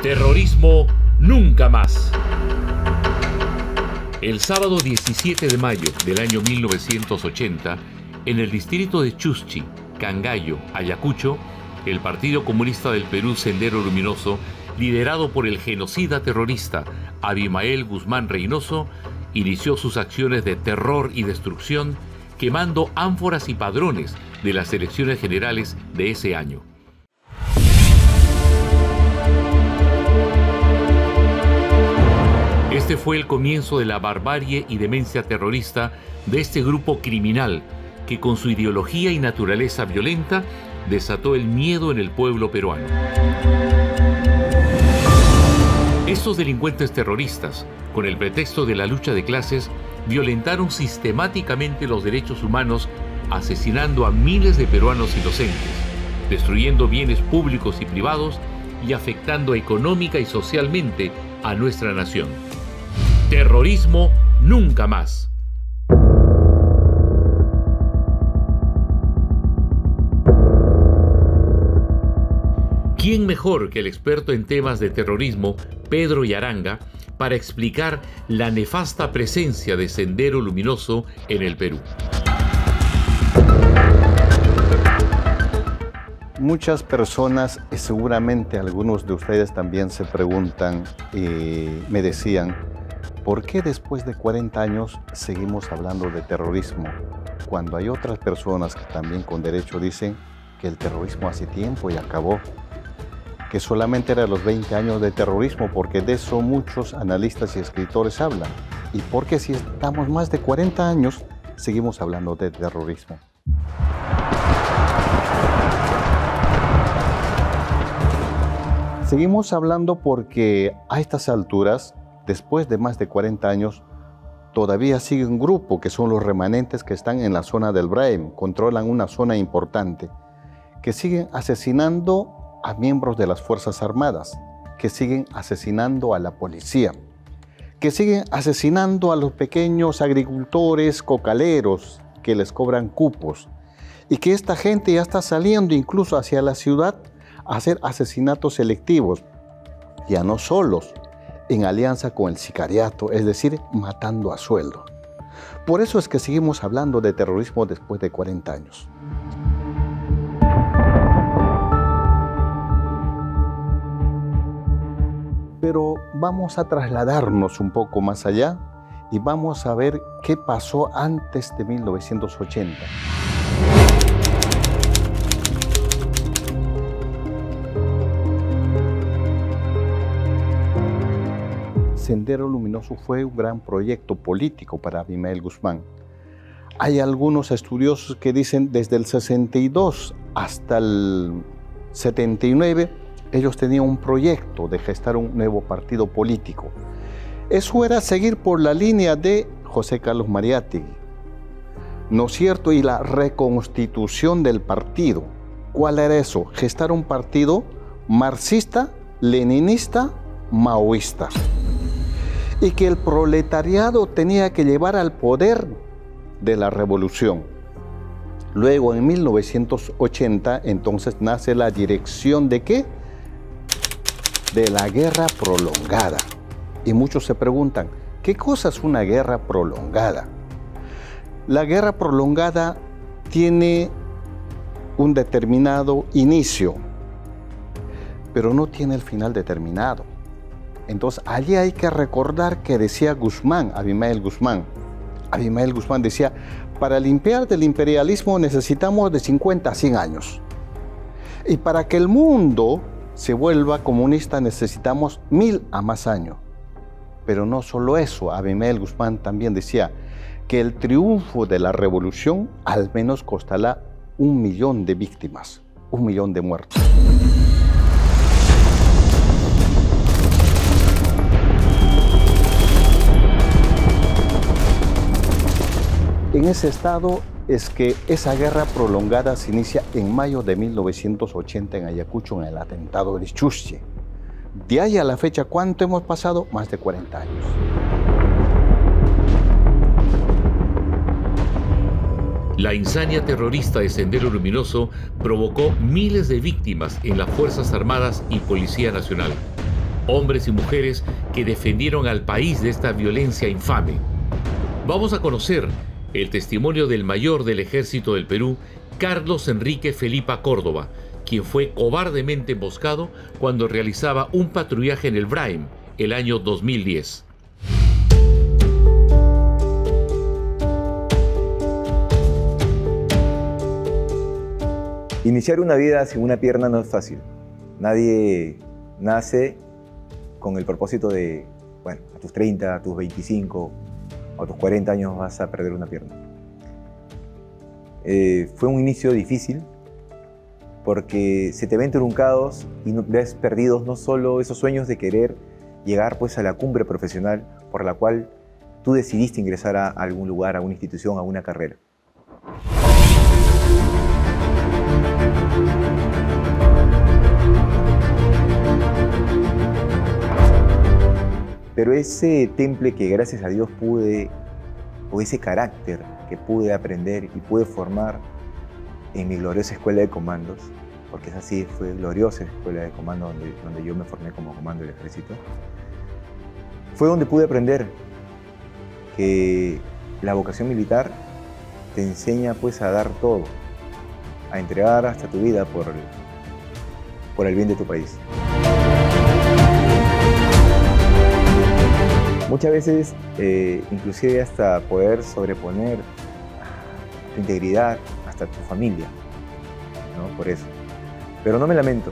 Terrorismo nunca más. El sábado 17 de mayo del año 1980, en el distrito de Chuschi, Cangallo, Ayacucho, el Partido Comunista del Perú Sendero Luminoso, liderado por el genocida terrorista Abimael Guzmán Reynoso, inició sus acciones de terror y destrucción, quemando ánforas y padrones de las elecciones generales de ese año. Este fue el comienzo de la barbarie y demencia terrorista de este grupo criminal que, con su ideología y naturaleza violenta, desató el miedo en el pueblo peruano. Estos delincuentes terroristas, con el pretexto de la lucha de clases, violentaron sistemáticamente los derechos humanos, asesinando a miles de peruanos inocentes, destruyendo bienes públicos y privados y afectando económica y socialmente a nuestra nación. Terrorismo nunca más. ¿Quién mejor que el experto en temas de terrorismo, Pedro Yaranga, para explicar la nefasta presencia de Sendero Luminoso en el Perú? Muchas personas, y seguramente algunos de ustedes también se preguntan y me decían, ¿por qué después de 40 años seguimos hablando de terrorismo? Cuando hay otras personas que también con derecho dicen que el terrorismo hace tiempo y acabó, que solamente eran los 20 años de terrorismo, porque de eso muchos analistas y escritores hablan. ¿Y por qué si estamos más de 40 años seguimos hablando de terrorismo? Seguimos hablando porque a estas alturas, después de más de 40 años, todavía sigue un grupo que son los remanentes que están en la zona del Braem, controlan una zona importante, que siguen asesinando a miembros de las Fuerzas Armadas, que siguen asesinando a la policía, que siguen asesinando a los pequeños agricultores cocaleros que les cobran cupos, y que esta gente ya está saliendo incluso hacia la ciudad a hacer asesinatos selectivos, ya no solos, en alianza con el sicariato, es decir, matando a sueldo. Por eso es que seguimos hablando de terrorismo después de 40 años. Pero vamos a trasladarnos un poco más allá y vamos a ver qué pasó antes de 1980. Sendero Luminoso fue un gran proyecto político para Abimael Guzmán. Hay algunos estudiosos que dicen desde el 62 hasta el 79, ellos tenían un proyecto de gestar un nuevo partido político. Eso era seguir por la línea de José Carlos Mariátegui, ¿no es cierto? Y la reconstitución del partido. ¿Cuál era eso? Gestar un partido marxista, leninista, maoísta. Y que el proletariado tenía que llevar al poder de la revolución. Luego, en 1980, entonces nace la dirección ¿de qué? De la guerra prolongada. Y muchos se preguntan, ¿qué cosa es una guerra prolongada? La guerra prolongada tiene un determinado inicio, pero no tiene el final determinado. Entonces, allí hay que recordar que decía Guzmán, Abimael Guzmán. Abimael Guzmán decía, para limpiar del imperialismo necesitamos de 50 a 100 años. Y para que el mundo se vuelva comunista necesitamos 1000 a más años. Pero no solo eso, Abimael Guzmán también decía que el triunfo de la revolución al menos costará 1 millón de víctimas, 1 millón de muertos. En ese estado es que esa guerra prolongada se inicia en mayo de 1980 en Ayacucho, en el atentado de Chuschi. De ahí a la fecha, ¿cuánto hemos pasado? Más de 40 años. La insania terrorista de Sendero Luminoso provocó miles de víctimas en las Fuerzas Armadas y Policía Nacional. hombres y mujeres que defendieron al país de esta violencia infame. Vamos a conocer el testimonio del mayor del Ejército del Perú, Carlos Enrique Felipa Córdoba, quien fue cobardemente emboscado cuando realizaba un patrullaje en el Braem el año 2010. Iniciar una vida sin una pierna no es fácil. Nadie nace con el propósito de, bueno, a tus 30, a tus 25 o a tus 40 años vas a perder una pierna. Fue un inicio difícil porque se te ven truncados y ves perdidos no solo esos sueños de querer llegar pues a la cumbre profesional por la cual tú decidiste ingresar a algún lugar, a una institución, a una carrera. Pero ese temple que gracias a Dios pude, o ese carácter que pude aprender y pude formar en mi gloriosa escuela de comandos, porque es así, fue gloriosa escuela de comandos donde yo me formé como comando del ejército, fue donde pude aprender que la vocación militar te enseña pues a dar todo, a entregar hasta tu vida por el bien de tu país. Muchas veces, inclusive hasta poder sobreponer tu integridad, hasta tu familia, ¿no? Por eso. Pero no me lamento,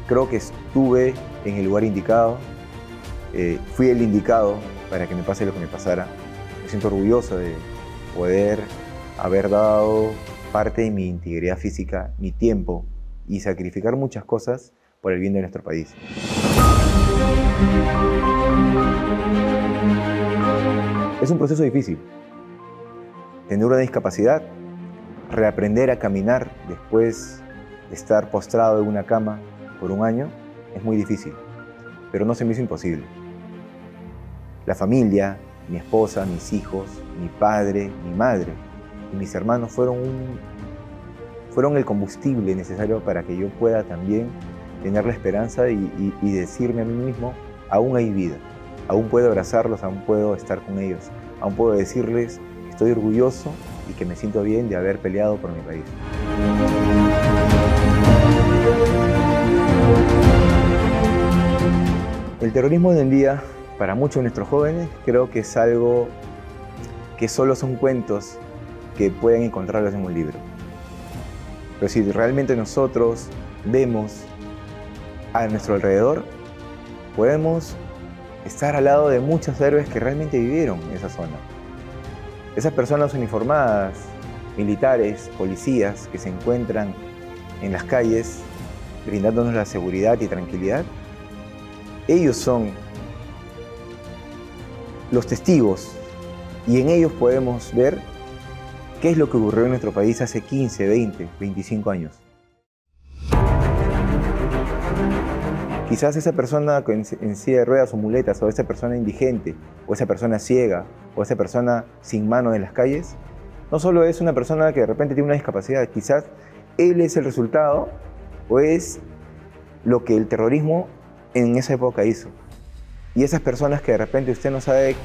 creo que estuve en el lugar indicado, fui el indicado para que me pase lo que me pasara. Me siento orgulloso de poder haber dado parte de mi integridad física, mi tiempo y sacrificar muchas cosas por el bien de nuestro país. Es un proceso difícil. Tener una discapacidad, reaprender a caminar después de estar postrado en una cama por un año, es muy difícil, pero no se me hizo imposible. La familia, mi esposa, mis hijos, mi padre, mi madre y mis hermanos fueron el combustible necesario para que yo pueda también tener la esperanza y decirme a mí mismo, aún hay vida. Aún puedo abrazarlos, aún puedo estar con ellos, aún puedo decirles que estoy orgulloso y que me siento bien de haber peleado por mi país. El terrorismo hoy en día, para muchos de nuestros jóvenes, creo que es algo que solo son cuentos que pueden encontrarlos en un libro. Pero si realmente nosotros vemos a nuestro alrededor, podemos estar al lado de muchos héroes que realmente vivieron en esa zona. Esas personas uniformadas, militares, policías que se encuentran en las calles brindándonos la seguridad y tranquilidad, ellos son los testigos y en ellos podemos ver qué es lo que ocurrió en nuestro país hace 15, 20, 25 años. Quizás esa persona en silla de ruedas o muletas, o esa persona indigente, o esa persona ciega, o esa persona sin mano en las calles, no solo es una persona que de repente tiene una discapacidad, quizás él es el resultado o es lo que el terrorismo en esa época hizo. Y esas personas que de repente usted no sabe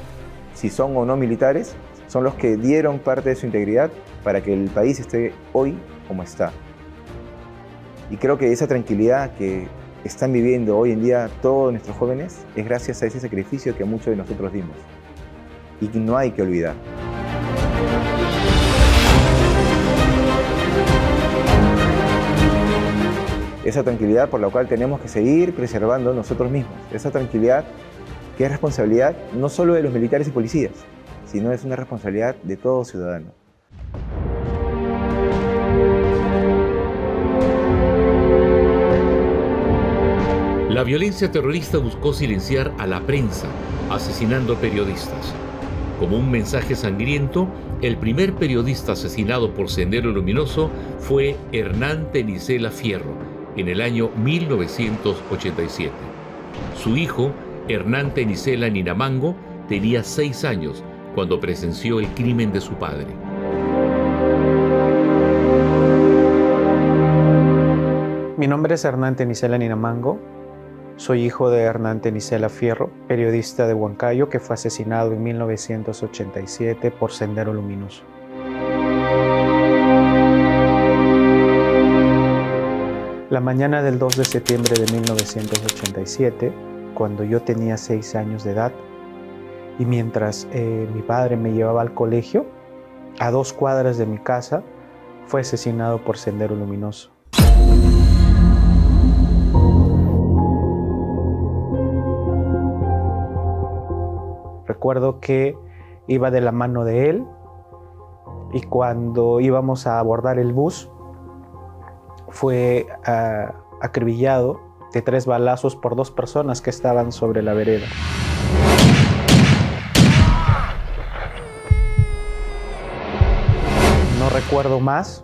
si son o no militares, son los que dieron parte de su integridad para que el país esté hoy como está. Y creo que esa tranquilidad que están viviendo hoy en día todos nuestros jóvenes es gracias a ese sacrificio que muchos de nosotros dimos y que no hay que olvidar. Esa tranquilidad por la cual tenemos que seguir preservando nosotros mismos, esa tranquilidad que es responsabilidad no solo de los militares y policías, sino es una responsabilidad de todo ciudadano. La violencia terrorista buscó silenciar a la prensa, asesinando periodistas. Como un mensaje sangriento, el primer periodista asesinado por Sendero Luminoso fue Hernán Tenicela Fierro, en el año 1987. Su hijo, Hernán Tenicela Ninamango, tenía 6 años cuando presenció el crimen de su padre. Mi nombre es Hernán Tenicela Ninamango. Soy hijo de Hernán Tenicela Fierro, periodista de Huancayo que fue asesinado en 1987 por Sendero Luminoso. La mañana del 2 de septiembre de 1987, cuando yo tenía 6 años de edad, y mientras mi padre me llevaba al colegio, a 2 cuadras de mi casa, fue asesinado por Sendero Luminoso. Recuerdo que iba de la mano de él y cuando íbamos a abordar el bus fue acribillado de 3 balazos por 2 personas que estaban sobre la vereda. No recuerdo más.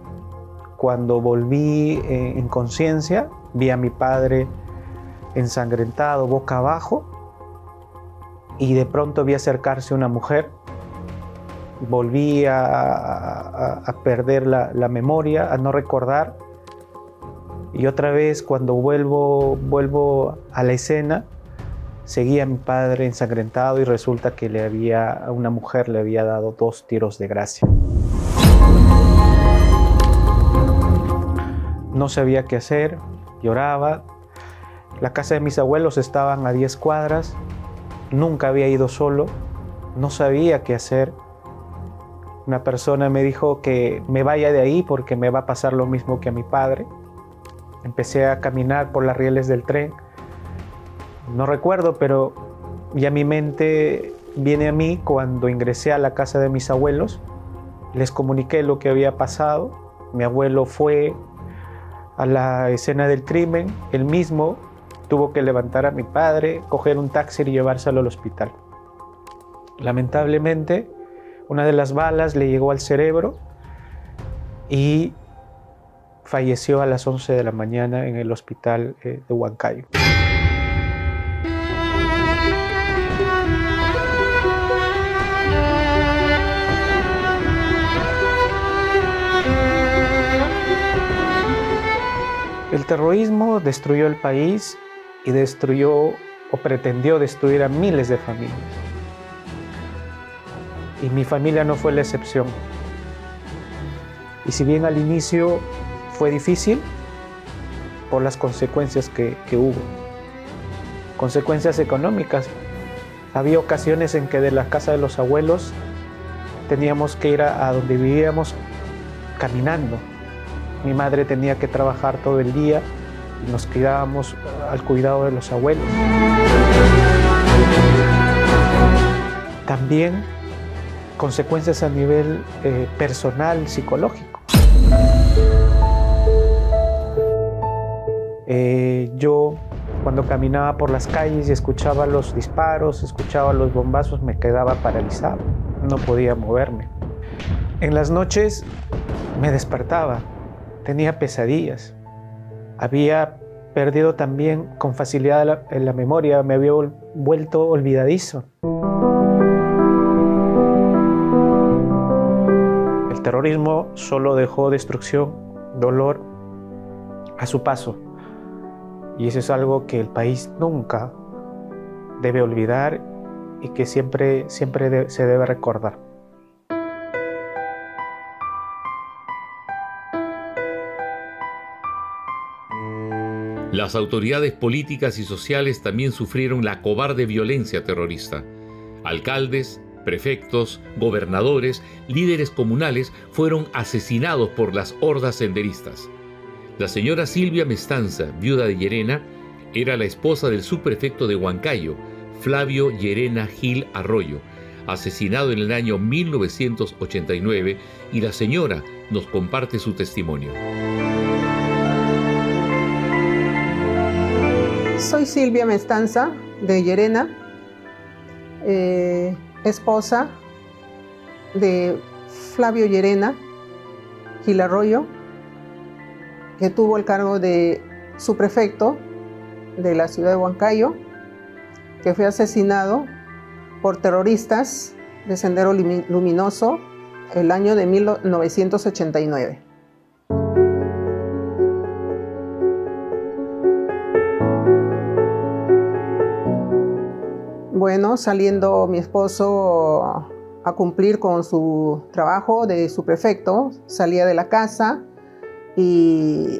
Cuando volví en conciencia, vi a mi padre ensangrentado, boca abajo, y de pronto vi acercarse una mujer. Volví a perder la memoria, a no recordar. Y otra vez, cuando vuelvo a la escena, seguía a mi padre ensangrentado y resulta que una mujer le había dado 2 tiros de gracia. No sabía qué hacer, lloraba. La casa de mis abuelos estaban a 10 cuadras. Nunca había ido solo, no sabía qué hacer. Una persona me dijo que me vaya de ahí porque me va a pasar lo mismo que a mi padre. Empecé a caminar por las rieles del tren. No recuerdo, pero ya mi mente viene a mí cuando ingresé a la casa de mis abuelos. Les comuniqué lo que había pasado. Mi abuelo fue a la escena del crimen, él mismo tuvo que levantar a mi padre, coger un taxi y llevárselo al hospital. Lamentablemente, una de las balas le llegó al cerebro y falleció a las 11 de la mañana en el hospital de Huancayo. El terrorismo destruyó el país y destruyó o pretendió destruir a miles de familias. Y mi familia no fue la excepción. Y si bien al inicio fue difícil, por las consecuencias que hubo. Consecuencias económicas. Había ocasiones en que de la casa de los abuelos teníamos que ir a donde vivíamos caminando. Mi madre tenía que trabajar todo el día y nos quedábamos al cuidado de los abuelos. También consecuencias a nivel personal, psicológico. Yo cuando caminaba por las calles y escuchaba los disparos, escuchaba los bombazos, me quedaba paralizado, no podía moverme. En las noches me despertaba. Tenía pesadillas. Había perdido también con facilidad la memoria, me había vuelto olvidadizo. El terrorismo solo dejó destrucción, dolor a su paso. Y eso es algo que el país nunca debe olvidar y que siempre se debe recordar. Las autoridades políticas y sociales también sufrieron la cobarde violencia terrorista. Alcaldes, prefectos, gobernadores, líderes comunales fueron asesinados por las hordas senderistas. La señora Silvia Mestanza, viuda de Llerena, era la esposa del subprefecto de Huancayo, Flavio Llerena Gil Arroyo, asesinado en el año 1989, y la señora nos comparte su testimonio. Soy Silvia Mestanza, de Llerena, esposa de Flavio Llerena Gil Arroyo, que tuvo el cargo de subprefecto de la ciudad de Huancayo, que fue asesinado por terroristas de Sendero Luminoso el año de 1989. Bueno, saliendo mi esposo a cumplir con su trabajo de subprefecto, salía de la casa y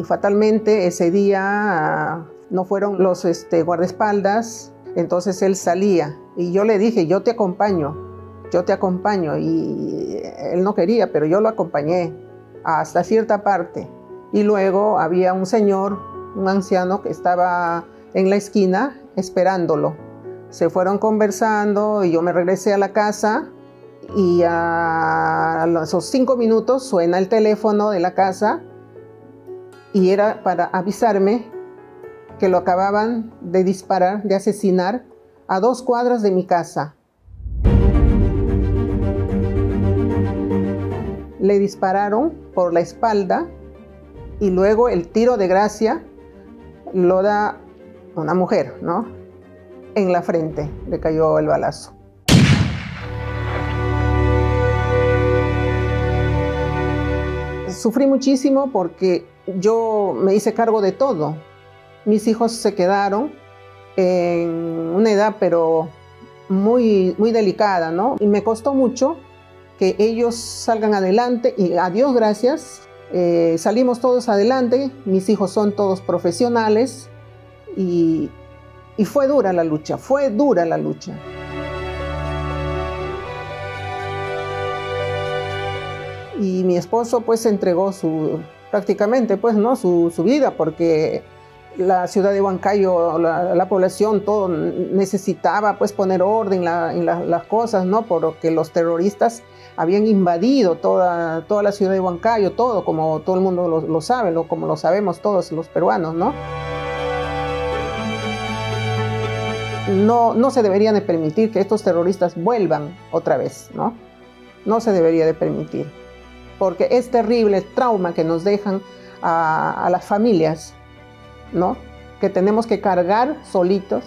fatalmente ese día no fueron los guardaespaldas, entonces él salía y yo le dije, yo te acompaño, y él no quería, pero yo lo acompañé hasta cierta parte. Y luego había un señor, un anciano que estaba en la esquina esperándolo. Se fueron conversando y yo me regresé a la casa y a esos 5 minutos suena el teléfono de la casa y era para avisarme que lo acababan de disparar, de asesinar a 2 cuadras de mi casa. Le dispararon por la espalda y luego el tiro de gracia lo da una mujer, ¿no? En la frente le cayó el balazo. Sufrí muchísimo porque yo me hice cargo de todo. Mis hijos se quedaron en una edad pero muy delicada, ¿no? Y me costó mucho que ellos salgan adelante y a Dios gracias, salimos todos adelante. Mis hijos son todos profesionales y fue dura la lucha, fue dura la lucha. Y mi esposo pues entregó prácticamente pues, ¿no? su vida, porque la ciudad de Huancayo, la población, todo necesitaba pues poner orden en las cosas, ¿no? Porque los terroristas habían invadido toda la ciudad de Huancayo, todo, como todo el mundo lo sabe, como lo sabemos todos los peruanos, ¿no? No se debería de permitir que estos terroristas vuelvan otra vez, ¿no? No se debería de permitir, porque es terrible el trauma que nos dejan a las familias, ¿no? Que tenemos que cargar solitos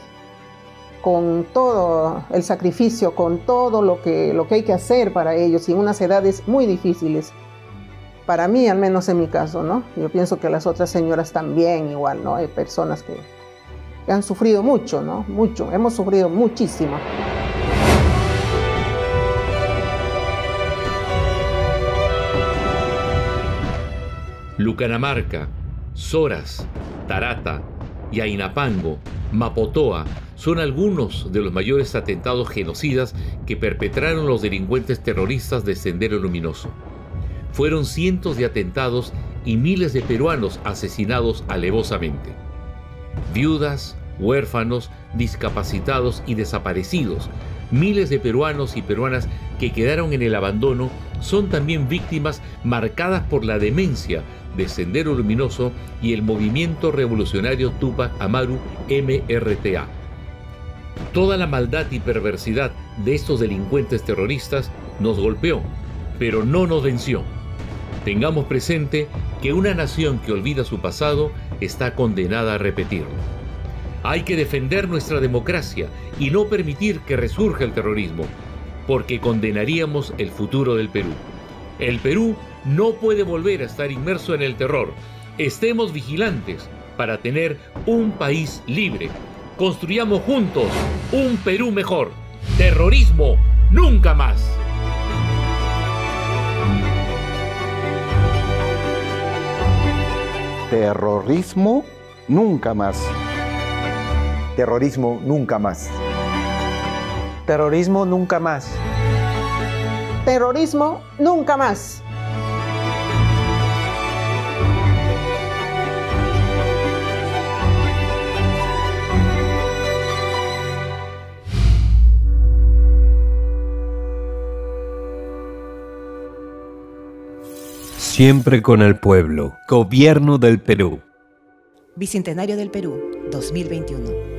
con todo el sacrificio, con todo lo que hay que hacer para ellos y en unas edades muy difíciles. Para mí, al menos en mi caso, ¿no? Yo pienso que las otras señoras también igual, ¿no? Hay personas que han sufrido mucho, ¿no? Mucho, hemos sufrido muchísimo. Lucanamarca, Soras, Tarata, Yainapango, Mapotoa son algunos de los mayores atentados genocidas que perpetraron los delincuentes terroristas de Sendero Luminoso. Fueron cientos de atentados y miles de peruanos asesinados alevosamente. Viudas, huérfanos, discapacitados y desaparecidos, miles de peruanos y peruanas que quedaron en el abandono son también víctimas marcadas por la demencia de Sendero Luminoso y el movimiento revolucionario Túpac Amaru MRTA. Toda la maldad y perversidad de estos delincuentes terroristas nos golpeó, pero no nos venció. Tengamos presente que una nación que olvida su pasado está condenada a repetirlo. Hay que defender nuestra democracia y no permitir que resurja el terrorismo, porque condenaríamos el futuro del Perú. El Perú no puede volver a estar inmerso en el terror. Estemos vigilantes para tener un país libre. Construyamos juntos un Perú mejor. Terrorismo nunca más. Terrorismo nunca más. Terrorismo nunca más. Terrorismo nunca más. Terrorismo nunca más. Siempre con el pueblo. Gobierno del Perú. Bicentenario del Perú, 2021.